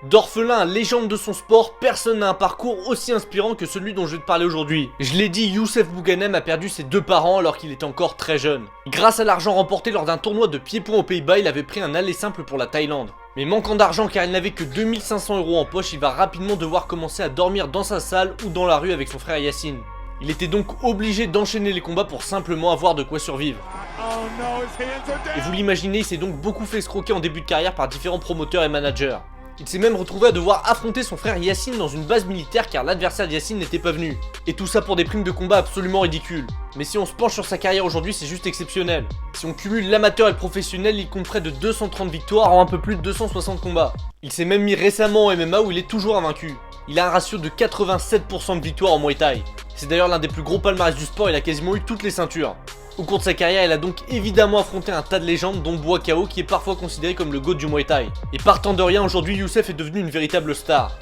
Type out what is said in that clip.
D'orphelin à légende de son sport, personne n'a un parcours aussi inspirant que celui dont je vais te parler aujourd'hui. Je l'ai dit, Youssef Bouganem a perdu ses deux parents alors qu'il était encore très jeune. Grâce à l'argent remporté lors d'un tournoi de pied-point aux Pays-Bas, il avait pris un aller simple pour la Thaïlande. Mais manquant d'argent car il n'avait que 2500 € en poche, il va rapidement devoir commencer à dormir dans sa salle ou dans la rue avec son frère Yacine. Il était donc obligé d'enchaîner les combats pour simplement avoir de quoi survivre. Et vous l'imaginez, il s'est donc beaucoup fait escroquer en début de carrière par différents promoteurs et managers. Il s'est même retrouvé à devoir affronter son frère Yacine dans une base militaire car l'adversaire de Yacine n'était pas venu. Et tout ça pour des primes de combat absolument ridicules. Mais si on se penche sur sa carrière aujourd'hui, c'est juste exceptionnel. Si on cumule l'amateur et le professionnel, il compte près de 230 victoires en un peu plus de 260 combats. Il s'est même mis récemment en MMA où il est toujours invaincu. Il a un ratio de 87% de victoires en Muay Thai. C'est d'ailleurs l'un des plus gros palmarès du sport, il a quasiment eu toutes les ceintures. Au cours de sa carrière, il a donc évidemment affronté un tas de légendes dont Buakaw qui est parfois considéré comme le GOAT du Muay Thai. Et partant de rien, aujourd'hui Youssef est devenu une véritable star.